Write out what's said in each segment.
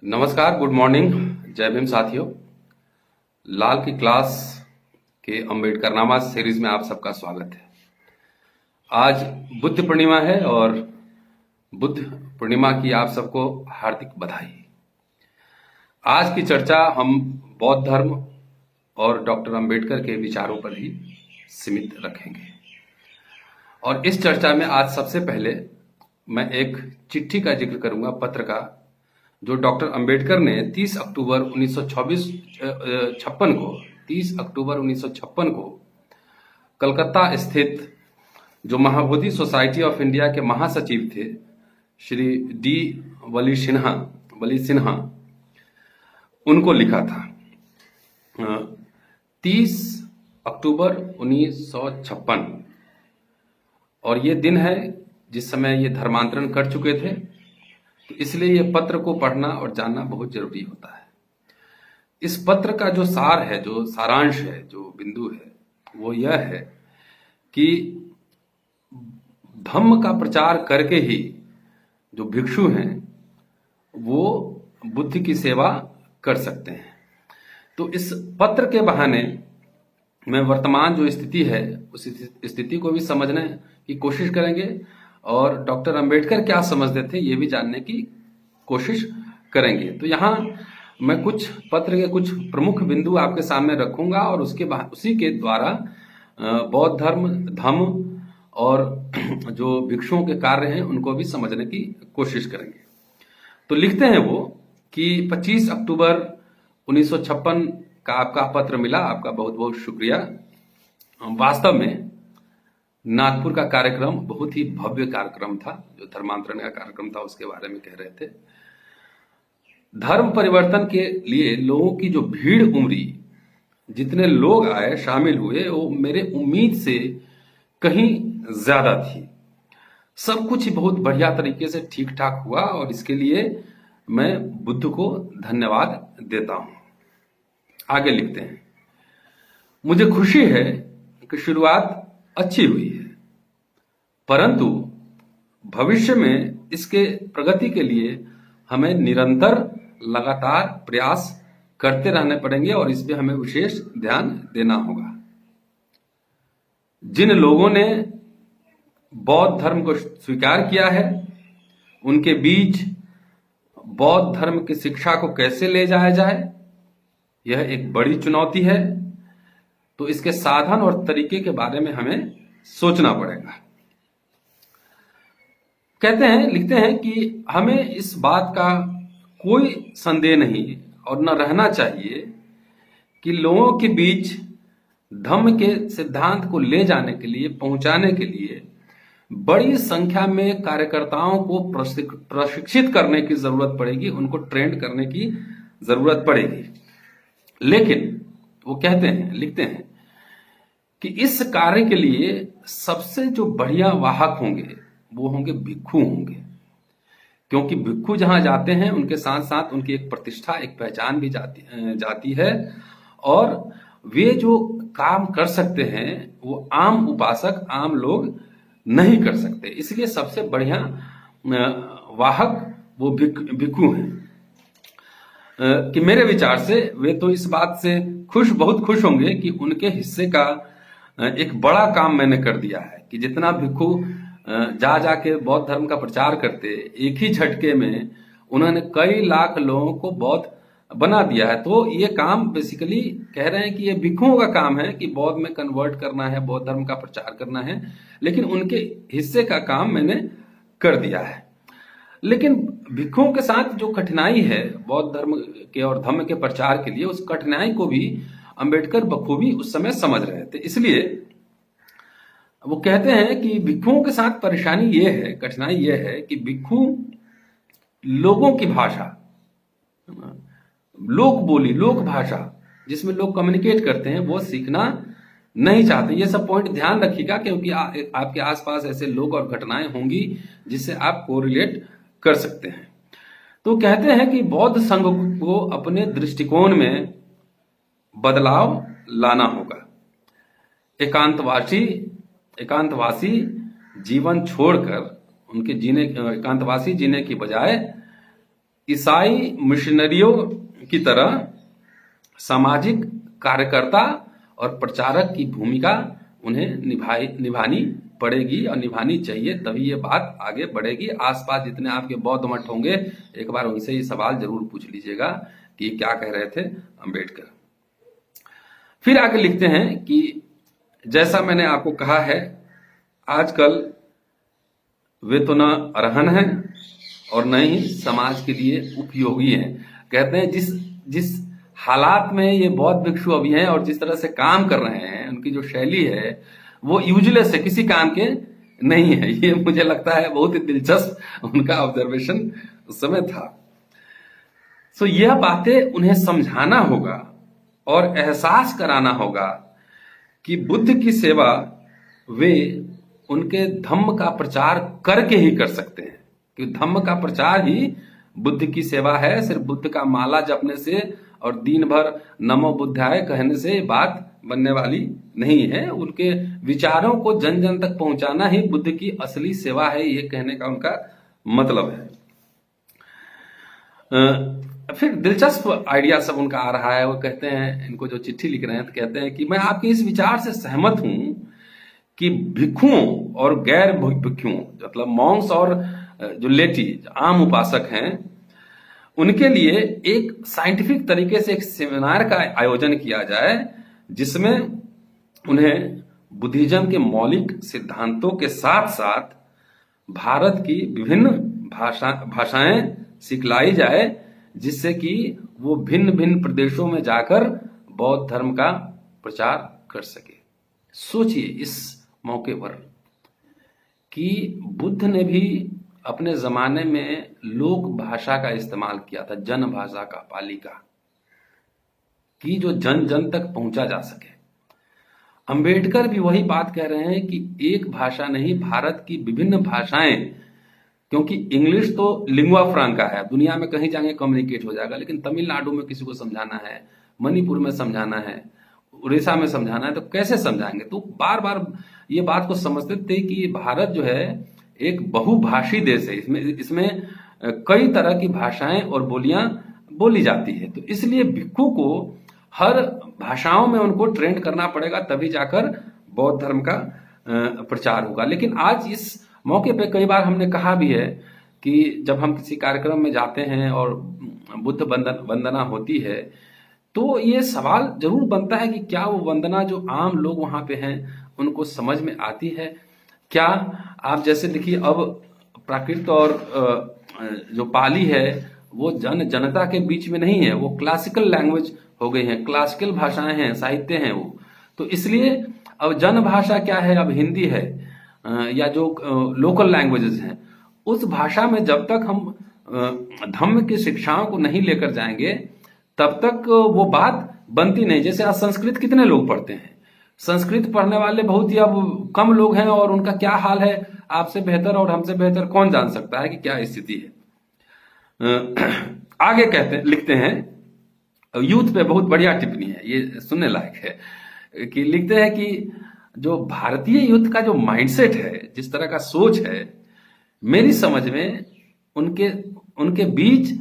नमस्कार, good morning, जय भीम साथियों। लाल की क्लास के अम्बेडकरनामा सीरीज में आप सबका स्वागत है। आज बुद्ध पूर्णिमा है और बुद्ध पूर्णिमा की आप सबको हार्दिक बधाई। आज की चर्चा हम बौद्ध धर्म और डॉक्टर अंबेडकर के विचारों पर ही सीमित रखेंगे। और इस चर्चा में आज सबसे पहले मैं एक चिट्ठी का जिक्र करूंगा, पत्र का, जो डॉक्टर अंबेडकर ने 30 अक्टूबर 1956 को कलकत्ता स्थित जो महाबोधि सोसाइटी ऑफ इंडिया के महासचिव थे श्री डी वली सिन्हा उनको लिखा था। 30 अक्टूबर 1956 और ये दिन है जिस समय ये धर्मांतरण कर चुके थे, तो इसलिए ये पत्र को पढ़ना और जानना बहुत जरूरी होता है। इस पत्र का जो सार है, जो सारांश है, जो बिंदु है, वो यह है कि धम्म का प्रचार करके ही जो भिक्षु हैं वो बुद्ध की सेवा कर सकते हैं। तो इस पत्र के बहाने में वर्तमान जो स्थिति है उस स्थिति को भी समझने की कोशिश करेंगे और डॉक्टर अंबेडकर क्या समझते थे ये भी जानने की कोशिश करेंगे। तो यहाँ मैं कुछ पत्र के कुछ प्रमुख बिंदु आपके सामने रखूंगा और उसी के द्वारा बौद्ध धम्म और जो भिक्षुओं के कार्य हैं उनको भी समझने की कोशिश करेंगे। तो लिखते हैं वो कि 25 अक्टूबर 1956 का आपका पत्र मिला, आपका बहुत बहुत शुक्रिया। वास्तव में नागपुर का कार्यक्रम बहुत ही भव्य कार्यक्रम था, जो धर्मांतरण का कार्यक्रम था उसके बारे में कह रहे थे। धर्म परिवर्तन के लिए लोगों की जो भीड़ उमड़ी, जितने लोग आए, शामिल हुए, वो मेरे उम्मीद से कहीं ज्यादा थी। सब कुछ बहुत बढ़िया तरीके से ठीक ठाक हुआ और इसके लिए मैं बुद्ध को धन्यवाद देता हूं। आगे लिखते हैं, मुझे खुशी है कि शुरुआत अच्छी हुई है, परंतु भविष्य में इसके प्रगति के लिए हमें निरंतर लगातार प्रयास करते रहने पड़ेंगे और इस पे हमें विशेष ध्यान देना होगा। जिन लोगों ने बौद्ध धर्म को स्वीकार किया है, उनके बीच बौद्ध धर्म की शिक्षा को कैसे ले जाया जाए, यह एक बड़ी चुनौती है। तो इसके साधन और तरीके के बारे में हमें सोचना पड़ेगा। लिखते हैं कि हमें इस बात का कोई संदेह नहीं और न रहना चाहिए कि लोगों के बीच धम्म के सिद्धांत को ले जाने के लिए, पहुंचाने के लिए बड़ी संख्या में कार्यकर्ताओं को प्रशिक्षित करने की जरूरत पड़ेगी, उनको ट्रेंड करने की जरूरत पड़ेगी। लेकिन वो लिखते हैं कि इस कार्य के लिए सबसे जो बढ़िया वाहक होंगे वो होंगे भिक्षु होंगे, क्योंकि भिक्षु जहां जाते हैं उनके साथ साथ उनकी एक प्रतिष्ठा, एक पहचान भी जाती है और वे जो काम कर सकते हैं वो आम उपासक, आम लोग नहीं कर सकते। इसलिए सबसे बढ़िया वाहक वो भिक्षु हैं। कि मेरे विचार से वे तो इस बात से बहुत खुश होंगे कि उनके हिस्से का एक बड़ा काम मैंने कर दिया है कि जितना भिक्षु जाके बौद्ध धर्म का प्रचार करते, एक ही झटके में उन्होंने कई लाख लोगों को बौद्ध बना दिया है। तो ये काम बेसिकली कह रहे हैं कि ये भिक्षुओं का काम है कि बौद्ध में कन्वर्ट करना है, बौद्ध धर्म का प्रचार करना है, लेकिन उनके हिस्से का काम मैंने कर दिया है। लेकिन भिक्षुओं के साथ जो कठिनाई है बौद्ध धर्म के और धम्म के प्रचार के लिए, उस कठिनाई को भी अंबेडकर बखूबी उस समय समझ रहे थे। इसलिए वो कहते हैं कि भिक्षुओं के साथ परेशानी ये है, कठिनाई ये है कि भिक्षु लोगों की भाषा, लोक बोली, लोक भाषा जिसमें लोग कम्युनिकेट करते हैं वो सीखना नहीं चाहते। ये सब पॉइंट ध्यान रखिएगा, क्योंकि आपके आसपास ऐसे लोग और घटनाएं होंगी जिससे आप कोरिलेट कर सकते हैं। तो कहते हैं कि बौद्ध संघ को अपने दृष्टिकोण में बदलाव लाना होगा। एकांतवासी जीवन छोड़कर एकांतवासी जीने की बजाय ईसाई मिशनरियों की तरह सामाजिक कार्यकर्ता और प्रचारक की भूमिका उन्हें निभानी पड़ेगी और निभानी चाहिए, तभी ये बात आगे बढ़ेगी। आसपास जितने आपके बौद्ध मठ होंगे, एक बार उनसे ये सवाल जरूर पूछ लीजिएगा कि क्या कह रहे थे अंबेडकर। फिर आगे लिखते हैं कि जैसा मैंने आपको कहा है, आजकल वे तो न अरहन हैं और न ही समाज के लिए उपयोगी हैं। कहते हैं जिस हालात में ये बौद्ध भिक्षु अभी हैं और जिस तरह से काम कर रहे हैं, उनकी जो शैली है वो यूजलेस है, किसी काम के नहीं है। ये मुझे लगता है बहुत ही दिलचस्प उनका ऑब्जर्वेशन उस समय था। सो यह बातें उन्हें समझाना होगा और एहसास कराना होगा कि बुद्ध की सेवा वे उनके धम्म का प्रचार करके ही कर सकते हैं, कि धम्म का प्रचार ही बुद्ध की सेवा है। सिर्फ बुद्ध का माला जपने से और दिन भर नमो बुद्धाय कहने से बात बनने वाली नहीं है। उनके विचारों को जन जन तक पहुंचाना ही बुद्ध की असली सेवा है, ये कहने का उनका मतलब है। फिर दिलचस्प आइडिया सब उनका आ रहा है। वो कहते हैं, इनको जो चिट्ठी लिख रहे हैं तो कहते हैं कि मैं आपके इस विचार से सहमत हूं कि भिक्षुओं और गैर भिक्षुओं, मतलब मॉन्क्स और जो लेटी आम उपासक हैं, उनके लिए एक साइंटिफिक तरीके से एक सेमिनार का आयोजन किया जाए जिसमें उन्हें बुद्धिज्म के मौलिक सिद्धांतों के साथ साथ भारत की विभिन्न भाषाएं सिखलाई जाए, जिससे कि वो भिन्न भिन्न प्रदेशों में जाकर बौद्ध धर्म का प्रचार कर सके। सोचिए इस मौके पर कि बुद्ध ने भी अपने जमाने में लोक भाषा का इस्तेमाल किया था, जन भाषा का, पाली का, कि जो जन जन तक पहुंचा जा सके। अंबेडकर भी वही बात कह रहे हैं कि एक भाषा नहीं, भारत की विभिन्न भाषाएं, क्योंकि इंग्लिश तो लिंगुआ फ्रांका है, दुनिया में कहीं जाएंगे कम्युनिकेट हो जाएगा, लेकिन तमिलनाडु में किसी को समझाना है, मणिपुर में समझाना है, उड़ीसा में समझाना है, तो कैसे समझाएंगे। तो बार बार ये बात को समझते थे कि भारत जो है एक बहुभाषी देश है, इसमें कई तरह की भाषाएं और बोलियां बोली जाती है। तो इसलिए भिक्षु को हर भाषाओं में उनको ट्रेंड करना पड़ेगा, तभी जाकर बौद्ध धर्म का प्रचार होगा। लेकिन आज इस मौके पे कई बार हमने कहा भी है कि जब हम किसी कार्यक्रम में जाते हैं और बुद्ध वंदना होती है, तो ये सवाल जरूर बनता है कि क्या वो वंदना जो आम लोग वहां पे हैं उनको समझ में आती है क्या। आप जैसे देखिए, अब प्राकृत और जो पाली है वो जनता के बीच में नहीं है, वो क्लासिकल लैंग्वेज हो गई है, क्लासिकल भाषाएं हैं, साहित्य हैं वो। तो इसलिए अब जन भाषा क्या है, अब हिंदी है या जो लोकल लैंग्वेजेस हैं, उस भाषा में जब तक हम धम्म की शिक्षाओं को नहीं लेकर जाएंगे तब तक वो बात बनती नहीं। जैसे आज संस्कृत कितने लोग पढ़ते हैं, संस्कृत पढ़ने वाले बहुत ही अब कम लोग हैं, और उनका क्या हाल है आपसे बेहतर और हमसे बेहतर कौन जान सकता है कि क्या स्थिति है। आगे लिखते हैं, यूथ पे बहुत बढ़िया टिप्पणी है, ये सुनने लायक है, कि लिखते हैं कि जो भारतीय यूथ का जो माइंडसेट है, जिस तरह का सोच है, मेरी समझ में उनके बीच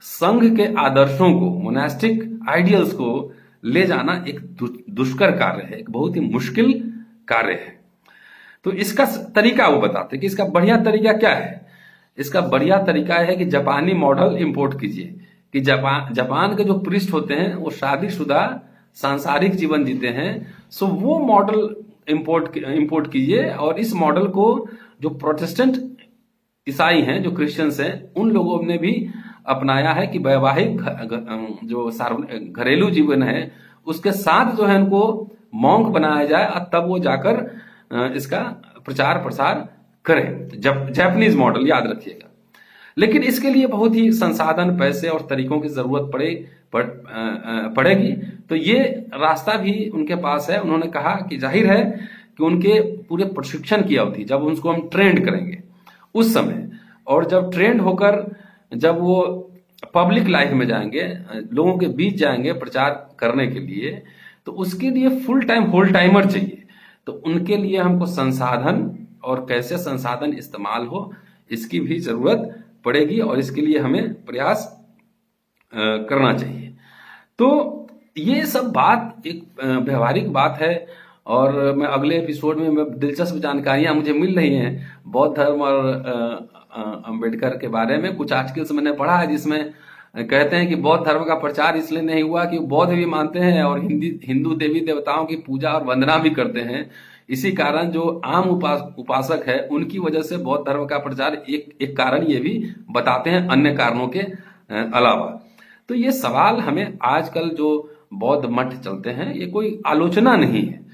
संघ के आदर्शों को, मोनास्टिक आइडियल्स को ले जाना एक दुष्कर कार्य है, एक बहुत ही मुश्किल कार्य है। तो इसका तरीका वो बताते हैं कि इसका बढ़िया तरीका क्या है। इसका बढ़िया तरीका है कि जापानी मॉडल इंपोर्ट कीजिए, कि जापान के जो प्रीस्ट होते हैं वो शादीशुदा सांसारिक जीवन जीते हैं। सो वो मॉडल इंपोर्ट कीजिए, और इस मॉडल को जो प्रोटेस्टेंट ईसाई हैं, जो क्रिश्चियंस हैं, उन लोगों ने भी अपनाया है कि वैवाहिक जो घरेलू जीवन है उसके साथ जो है उनको मॉन्क बनाया जाए, और तब वो जाकर इसका प्रचार प्रसार करें। जापानीज मॉडल याद रखिएगा। लेकिन इसके लिए बहुत ही संसाधन, पैसे और तरीकों की जरूरत पड़ेगी। तो ये रास्ता भी उनके पास है। उन्होंने कहा कि जाहिर है कि उनके पूरे प्रशिक्षण की अवधि, जब उसको हम ट्रेंड करेंगे उस समय, और जब ट्रेंड होकर जब वो पब्लिक लाइफ में जाएंगे, लोगों के बीच जाएंगे प्रचार करने के लिए, तो उसके लिए फुल टाइम होल टाइमर चाहिए। तो उनके लिए हमको संसाधन और कैसे संसाधन इस्तेमाल हो, इसकी भी जरूरत पड़ेगी, और इसके लिए हमें प्रयास करना चाहिए। तो ये सब बात एक व्यवहारिक बात है। और मैं अगले एपिसोड में दिलचस्प जानकारियां मुझे मिल रही हैं बौद्ध धर्म और अंबेडकर के बारे में। कुछ आर्टिकल्स मैंने पढ़ा है जिसमें कहते हैं कि बौद्ध धर्म का प्रचार इसलिए नहीं हुआ कि बौद्ध भी मानते हैं और हिंदू देवी देवताओं की पूजा और वंदना भी करते हैं। इसी कारण जो आम उपासक है उनकी वजह से बौद्ध धर्म का प्रचार एक कारण ये भी बताते हैं, अन्य कारणों के अलावा। तो ये सवाल हमें आजकल जो बौद्ध मठ चलते हैं ये कोई आलोचना नहीं है,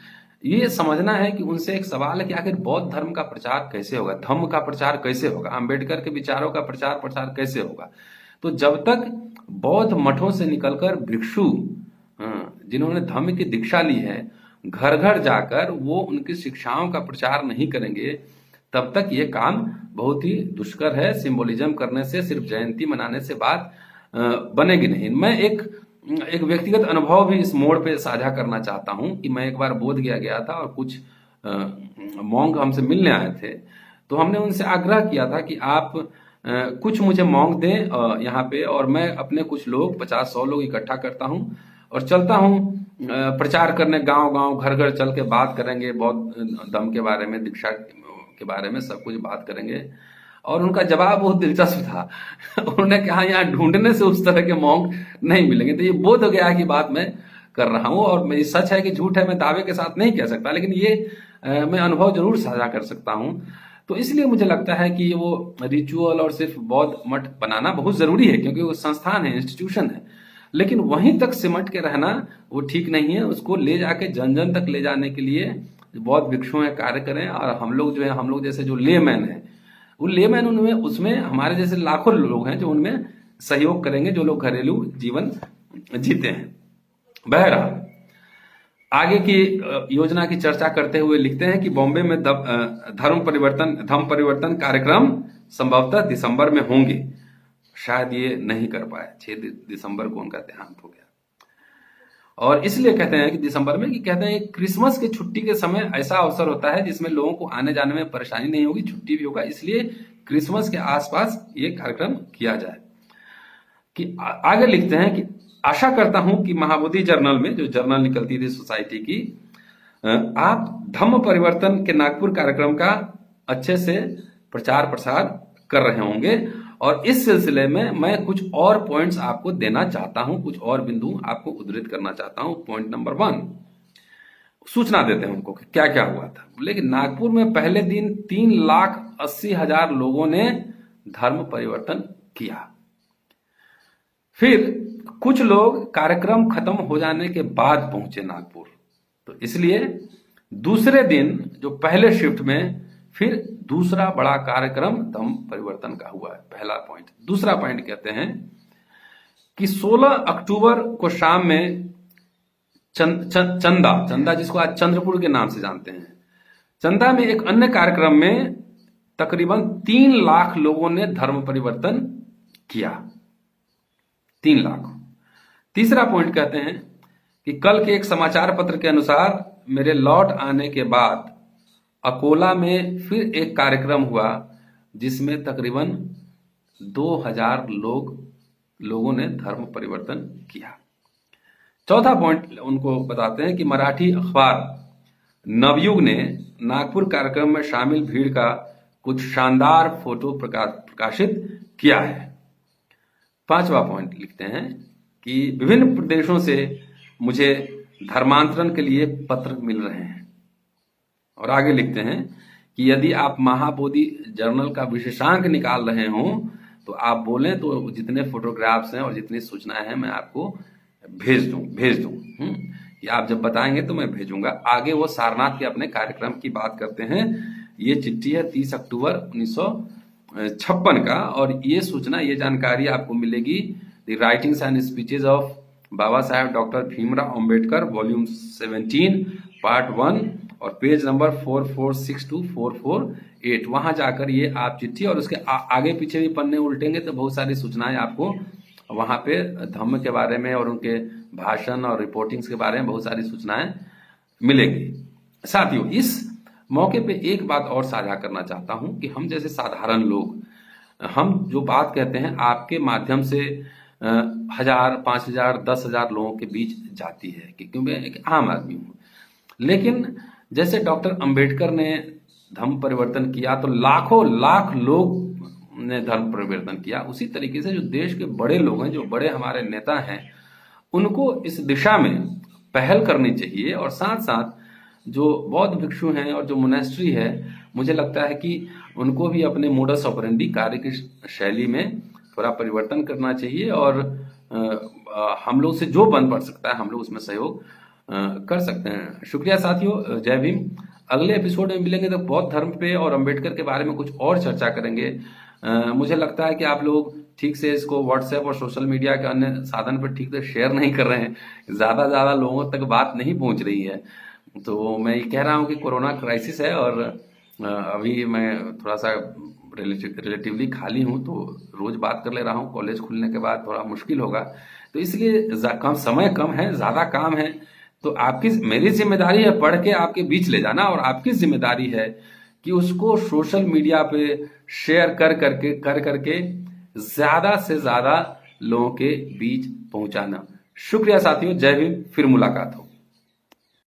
ये समझना है कि उनसे एक सवाल है कि आखिर बौद्ध धर्म का प्रचार कैसे होगा, धम्म का प्रचार कैसे होगा, अंबेडकर के विचारों का प्रचार प्रसार कैसे होगा। तो जब तक बौद्ध मठों से निकलकर भिक्षु जिन्होंने धम्म की दीक्षा ली है घर घर जाकर वो उनकी शिक्षाओं का प्रचार नहीं करेंगे, तब तक ये काम बहुत ही दुष्कर है। सिंबोलिज्म करने से, सिर्फ जयंती मनाने से बात बनेगी नहीं। मैं एक व्यक्तिगत अनुभव भी इस मोड़ पे साझा करना चाहता हूं कि मैं एक बार बोध गया था और कुछ मॉन्क हमसे मिलने आए थे। तो हमने उनसे आग्रह किया था कि आप कुछ मुझे मॉन्क दें यहाँ पे, और मैं अपने कुछ लोग 50-100 लोग इकट्ठा करता हूँ और चलता हूँ प्रचार करने, गांव गांव घर घर चल के बात करेंगे, बौद्ध धम्म के बारे में, दीक्षा के बारे में सब कुछ बात करेंगे। और उनका जवाब बहुत दिलचस्प था। उन्होंने कहा यहाँ ढूंढने से उस तरह के मॉन्क नहीं मिलेंगे। तो ये बोध गया की बात मैं कर रहा हूँ, और मेरी सच है कि झूठ है मैं दावे के साथ नहीं कह सकता, लेकिन ये मैं अनुभव जरूर साझा कर सकता हूँ। तो इसलिए मुझे लगता है कि वो रिचुअल और सिर्फ बौद्ध मठ बनाना बहुत जरूरी है, क्योंकि वो संस्थान है, इंस्टीट्यूशन है, लेकिन वहीं तक सिमट के रहना वो ठीक नहीं है। उसको ले जाके जन जन तक ले जाने के लिए बौद्ध भिक्षु हैं कार्य करें, और हम लोग जो है, हम लोग जैसे जो लेमैन है, वो लेमैन उनमें उसमें हमारे जैसे लाखों लोग हैं जो उनमें सहयोग करेंगे, जो लोग घरेलू जीवन जीते हैं। बहरहाल आगे की योजना की चर्चा करते हुए लिखते हैं कि बॉम्बे में धर्म परिवर्तन कार्यक्रम संभवतः दिसंबर में होंगे। शायद ये नहीं कर पाए, 6 दिसंबर को उनका देहांत हो गया। और इसलिए कहते हैं कि दिसंबर में, कि कहते हैं क्रिसमस की छुट्टी के समय ऐसा अवसर होता है जिसमें लोगों को आने जाने में परेशानी नहीं होगी, छुट्टी भी होगा, इसलिए क्रिसमस के आसपास ये कार्यक्रम किया जाए। कि आगे लिखते हैं कि आशा करता हूं कि महाबोधि जर्नल में, जो जर्नल निकलती थी सोसाइटी की, आप धम्म परिवर्तन के नागपुर कार्यक्रम का अच्छे से प्रचार प्रसार कर रहे होंगे। और इस सिलसिले में मैं कुछ और पॉइंट्स आपको देना चाहता हूं, कुछ और बिंदु आपको उद्धृत करना चाहता हूं। पॉइंट नंबर 1, सूचना देते हैं उनको कि क्या क्या हुआ था। लेकिन नागपुर में पहले दिन 3,80,000 लोगों ने धर्म परिवर्तन किया। फिर कुछ लोग कार्यक्रम खत्म हो जाने के बाद पहुंचे नागपुर, तो इसलिए दूसरे दिन जो पहले शिफ्ट में फिर दूसरा बड़ा कार्यक्रम धम्म परिवर्तन का हुआ है। पहला पॉइंट। दूसरा पॉइंट कहते हैं कि 16 अक्टूबर को शाम में चंदा, जिसको आज चंद्रपुर के नाम से जानते हैं, चंदा में एक अन्य कार्यक्रम में तकरीबन 3 लाख लोगों ने धर्म परिवर्तन किया। 3 लाख। तीसरा पॉइंट कहते हैं कि कल के एक समाचार पत्र के अनुसार मेरे लौट आने के बाद अकोला में फिर एक कार्यक्रम हुआ जिसमें तकरीबन 2000 लोगों ने धर्म परिवर्तन किया। चौथा पॉइंट उनको बताते हैं कि मराठी अखबार नवयुग ने नागपुर कार्यक्रम में शामिल भीड़ का कुछ शानदार फोटो प्रकाशित किया है। 5वां पॉइंट लिखते हैं कि विभिन्न प्रदेशों से मुझे धर्मांतरण के लिए पत्र मिल रहे हैं। और आगे लिखते हैं कि यदि आप महाबोधि जर्नल का विशेषांक निकाल रहे हो तो आप बोलें तो जितने फोटोग्राफ्स हैं और जितनी सूचनाएं हैं मैं आपको भेज दूं कि आप जब बताएंगे तो मैं भेजूंगा। आगे वो सारनाथ के अपने कार्यक्रम की बात करते हैं। ये चिट्ठी है 30 अक्टूबर 1956 का, और ये सूचना, ये जानकारी आपको मिलेगी the writings and speeches of Baba Saheb doctor Bhimrao Ambedkar, volume 17, part 1, और पेज नंबर 446 to 448। वहां जाकर ये आप चिट्ठी, और उसके आगे पीछे भी पन्ने उल्टेंगे तो बहुत सारी सूचनाएं आपको वहां पे धम्म के बारे में और उनके भाषण और रिपोर्टिंग्स के बारे में बहुत सारी सूचनाएं मिलेगी। साथियों, इस मौके पे एक बात और साझा करना चाहता हूं कि हम जैसे साधारण लोग, हम जो बात कहते हैं आपके माध्यम से 1000, 5000, 10,000 लोगों के बीच जाती है, क्योंकि मैं एक आम आदमी हूँ। लेकिन जैसे डॉक्टर अंबेडकर ने धर्म परिवर्तन किया तो लाखों लाख लोग ने धर्म परिवर्तन किया, उसी तरीके से जो देश के बड़े लोग हैं, जो बड़े हमारे नेता हैं, उनको इस दिशा में पहल करनी चाहिए। और साथ साथ जो बौद्ध भिक्षु हैं और जो मोनेस्ट्री है, मुझे लगता है कि उनको भी अपने मोडस ऑपरेंडी, कार्य की शैली में थोड़ा परिवर्तन करना चाहिए। और हम लोग से जो बन पड़ सकता है हम लोग उसमें सहयोग कर सकते हैं। शुक्रिया साथियों, जय भीम। अगले एपिसोड में मिलेंगे तो बौद्ध धर्म पे और अंबेडकर के बारे में कुछ और चर्चा करेंगे। मुझे लगता है कि आप लोग ठीक से इसको व्हाट्सएप और सोशल मीडिया के अन्य साधन पर ठीक से शेयर नहीं कर रहे हैं, ज्यादा लोगों तक बात नहीं पहुंच रही है। तो मैं ये कह रहा हूँ कि कोरोना क्राइसिस है और अभी मैं थोड़ा सा रिलेटिवली खाली हूँ, तो रोज बात कर ले रहा हूँ। कॉलेज खुलने के बाद थोड़ा मुश्किल होगा, तो इसलिए कम समय कम है, ज्यादा काम है। तो आपकी, मेरी जिम्मेदारी है पढ़ के आपके बीच ले जाना, और आपकी जिम्मेदारी है कि उसको सोशल मीडिया पे शेयर कर करके ज्यादा से ज्यादा लोगों के बीच पहुंचाना। शुक्रिया साथियों, जय भीम, फिर मुलाकात हो।